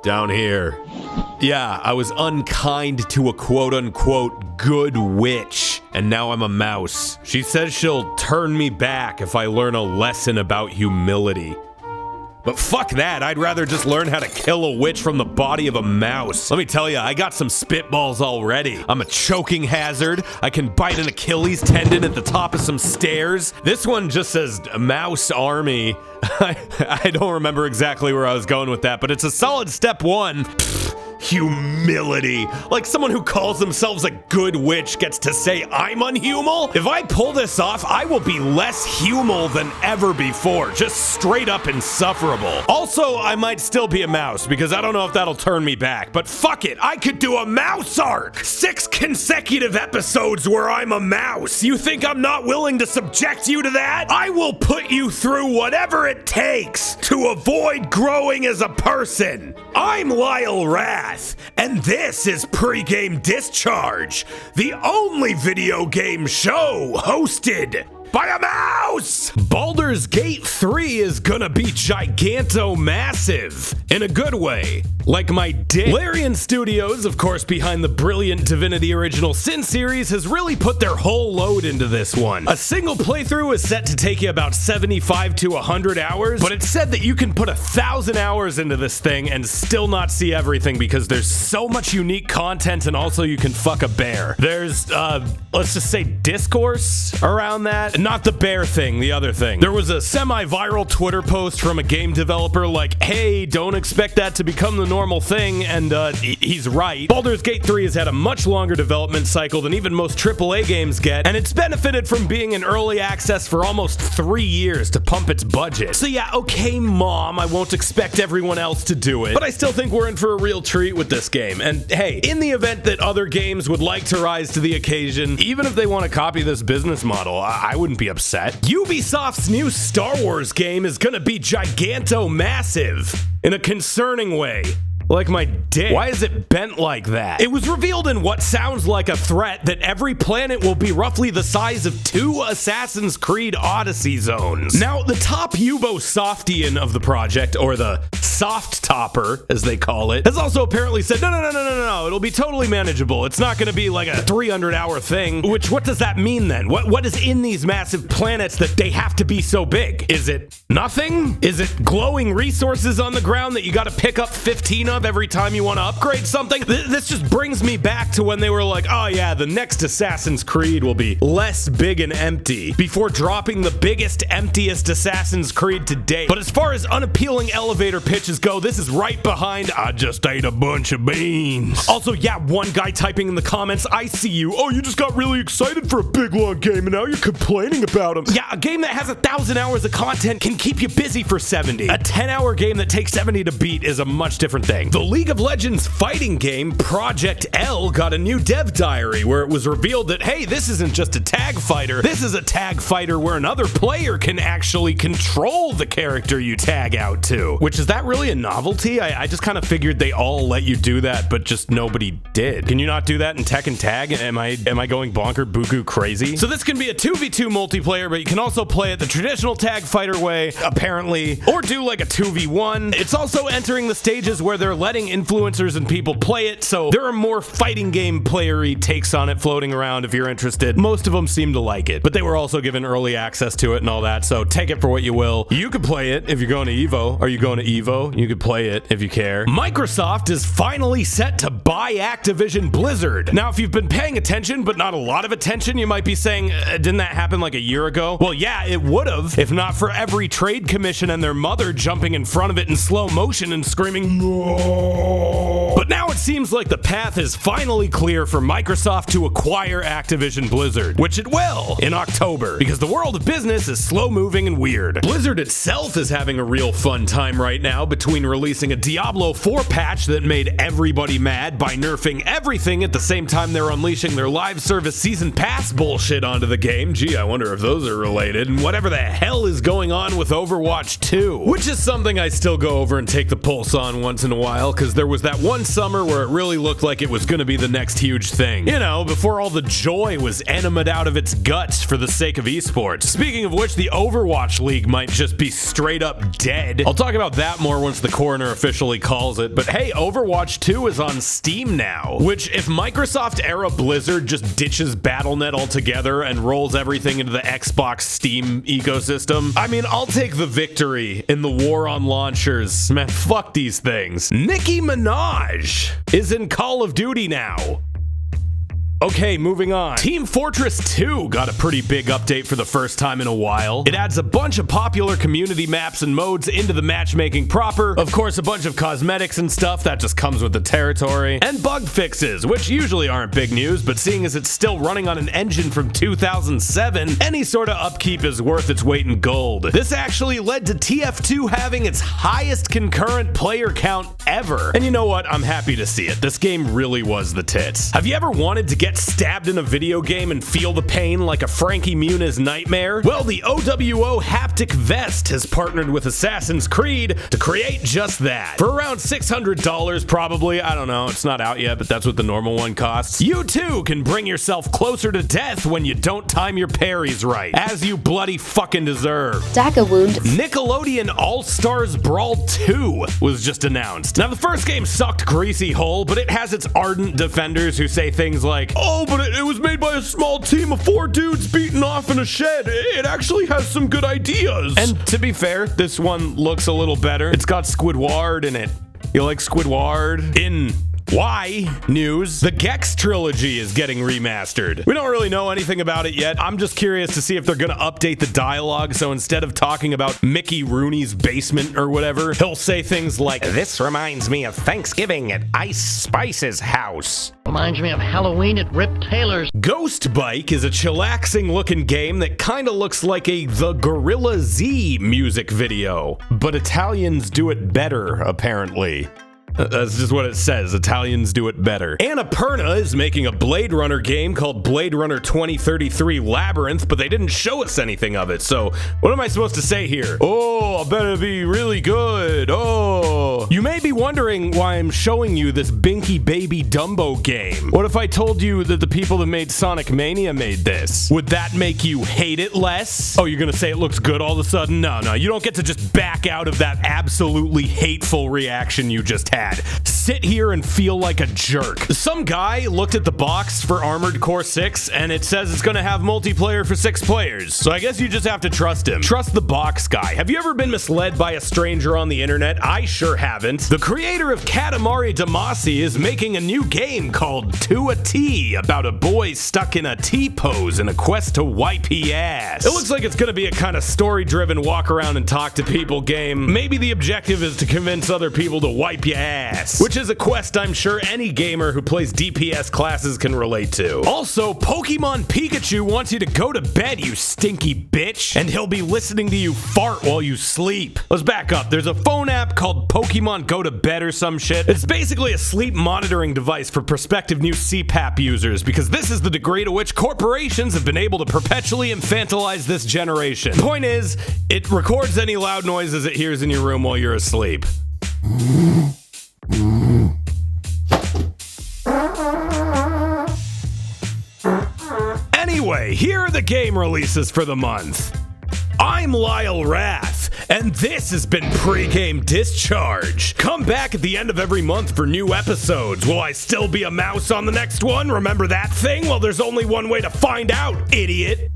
down here. Yeah, I was unkind to a quote-unquote good witch, and now I'm a mouse. She says she'll turn me back if I learn a lesson about humility. But fuck that, I'd rather just learn how to kill a witch from the body of a mouse. Let me tell you, I got some spitballs already. I'm a choking hazard. I can bite an Achilles tendon at the top of some stairs. This one just says mouse army. I don't remember exactly where I was going with that, but it's a solid step one. Humility. Like someone who calls themselves a good witch gets to say I'm unhumal? If I pull this off, I will be less humal than ever before. Just straight up insufferable. Also, I might still be a mouse because I don't know if that'll turn me back, but fuck it, I could do a mouse arc. 6 consecutive episodes where I'm a mouse. You think I'm not willing to subject you to that? I will put you through whatever it takes to avoid growing as a person. I'm Lyle Rath, and this is Pregame Discharge, the only video game show hosted by a mouse! Baldurs Gate 3 is gonna be giganto-massive, in a good way. Like my dick. Larian Studios, of course behind the brilliant Divinity Original Sin series, has really put their whole load into this one. A single playthrough is set to take you about 75 to 100 hours, but it's said that you can put 1,000 hours into this thing and still not see everything because there's so much unique content, and also you can fuck a bear. There's, let's just say discourse around that. Not the bear thing, the other thing. There was a semi-viral Twitter post from a game developer like, hey, don't expect that to become the normal thing, and he's right. Baldur's Gate 3 has had a much longer development cycle than even most AAA games get, and it's benefited from being in early access for almost 3 years to pump its budget. So yeah, okay, Mom, I won't expect everyone else to do it, but I still think we're in for a real treat with this game. And hey, in the event that other games would like to rise to the occasion, even if they want to copy this business model, I wouldn't be upset. Ubisoft's new Star Wars game is gonna be giganto-massive in a concerning way. Like my dick. Why is it bent like that? It was revealed in what sounds like a threat that every planet will be roughly the size of 2 Assassin's Creed Odyssey zones. Now, the top Ubosoftian of the project, or the soft topper, as they call it, has also apparently said, no, it'll be totally manageable. It's not gonna be like a 300-hour thing. Which, what does that mean then? What is in these massive planets that they have to be so big? Is it nothing? Is it glowing resources on the ground that you gotta pick up 15 of every time you want to upgrade something? This just brings me back to when they were like, oh yeah, the next Assassin's Creed will be less big and empty, before dropping the biggest, emptiest Assassin's Creed to date. But as far as unappealing elevator pitches go, this is right behind I just ate a bunch of beans. Also, yeah, one guy typing in the comments, I see you. Oh, you just got really excited for a big long game and now you're complaining about him. Yeah, a game that has 1,000 hours of content can keep you busy for 70. A 10-hour game that takes 70 to beat is a much different thing. The League of Legends fighting game Project L got a new dev diary where it was revealed that, hey, this isn't just a tag fighter, this is a tag fighter where another player can actually control the character you tag out to. Which, is that really a novelty? I just kind of figured they all let you do that, but just nobody did. Can you not do that in Tekken Tag? Am I going bonker buku crazy? So this can be a 2v2 multiplayer, but you can also play it the traditional tag fighter way, apparently, or do like a 2v1. It's also entering the stages where they're letting influencers and people play it, so there are more fighting game player-y takes on it floating around if you're interested. Most of them seem to like it, but they were also given early access to it and all that, so take it for what you will. You could play it if you're going to EVO. Are you going to EVO? You could play it if you care. Microsoft is finally set to buy Activision Blizzard. Now, if you've been paying attention, but not a lot of attention, you might be saying, didn't that happen like a year ago? Well, yeah, it would have, if not for every trade commission and their mother jumping in front of it in slow motion and screaming, no. But now it seems like the path is finally clear for Microsoft to acquire Activision Blizzard, which it will in October, because the world of business is slow-moving and weird. Blizzard itself is having a real fun time right now between releasing a Diablo 4 patch that made everybody mad by nerfing everything at the same time they're unleashing their live service season pass bullshit onto the game. Gee, I wonder if those are related. And whatever the hell is going on with Overwatch 2, which is something I still go over and take the pulse on once in a while. while, because there was that one summer where it really looked like it was gonna be the next huge thing. You know, before all the joy was animate out of its guts for the sake of esports. Speaking of which, the Overwatch League might just be straight up dead. I'll talk about that more once the coroner officially calls it, but hey, Overwatch 2 is on Steam now, which if Microsoft-era Blizzard just ditches Battle.net altogether and rolls everything into the Xbox Steam ecosystem, I mean, I'll take the victory in the war on launchers. Man, fuck these things. Nicki Minaj is in Call of Duty now. Okay, moving on. Team Fortress 2 got a pretty big update for the first time in a while. It adds a bunch of popular community maps and modes into the matchmaking proper. Of course, a bunch of cosmetics and stuff that just comes with the territory. And bug fixes, which usually aren't big news, but seeing as it's still running on an engine from 2007, any sort of upkeep is worth its weight in gold. This actually led to TF2 having its highest concurrent player count ever. And you know what? I'm happy to see it. This game really was the tits. Have you ever wanted to get stabbed in a video game and feel the pain like a Frankie Muniz nightmare? Well, the OWO haptic vest has partnered with Assassin's Creed to create just that. For around $600 probably, I don't know, it's not out yet, but that's what the normal one costs. You too can bring yourself closer to death when you don't time your parries right, as you bloody fucking deserve. Stack a wound. Nickelodeon All-Stars Brawl 2 was just announced. Now the first game sucked greasy hole, but it has its ardent defenders who say things like, oh, but it was made by a small team of 4 dudes beaten off in a shed. It actually has some good ideas. And to be fair, this one looks a little better. It's got Squidward in it. You like Squidward? In why news, the Gex trilogy is getting remastered. We don't really know anything about it yet. I'm just curious to see if they're gonna update the dialogue, so instead of talking about Mickey Rooney's basement or whatever, he'll say things like, this reminds me of Thanksgiving at Ice Spice's house. Reminds me of Halloween at Rip Taylor's. Ghost Bike is a chillaxing looking game that kinda looks like a The Gorilla Z music video, but Italians do it better, apparently. That's just what it says. Italians do it better. Annapurna is making a Bladerunner game called Blade Runner 2033 Labyrinth, but they didn't show us anything of it, so what am I supposed to say here? Oh, I bet it'd be really good. Oh. You may be wondering why I'm showing you this Binky Baby Dumbo game. What if I told you that the people that made Sonic Mania made this? Would that make you hate it less? Oh, you're gonna say it looks good all of a sudden? No, you don't get to just back out of that absolutely hateful reaction you just had. Sit here and feel like a jerk. Some guy looked at the box for Armored Core 6 and it says it's gonna have multiplayer for 6 players. So I guess you just have to trust him. Trust the box guy. Have you ever been misled by a stranger on the internet? I sure haven't. The creator of Katamari Damacy is making a new game called To a T about a boy stuck in a T pose in a quest to wipe his ass. It looks like it's gonna be a kind of story-driven walk around and talk to people game. Maybe the objective is to convince other people to wipe your ass. Which is a quest I'm sure any gamer who plays DPS classes can relate to. Also, Pokemon Pikachu wants you to go to bed, you stinky bitch, and he'll be listening to you fart while you sleep. Let's back up. There's a phone app called Pokemon Go to Bed or some shit. It's basically a sleep monitoring device for prospective new CPAP users, because this is the degree to which corporations have been able to perpetually infantilize this generation. Point is, it records any loud noises it hears in your room while you're asleep. Anyway, here are the game releases for the month. I'm Lyle Rath, and this has been Pregame Discharge. Come back at the end of every month for new episodes. Will I still be a mouse on the next one? Remember that thing? Well, there's only one way to find out, idiot.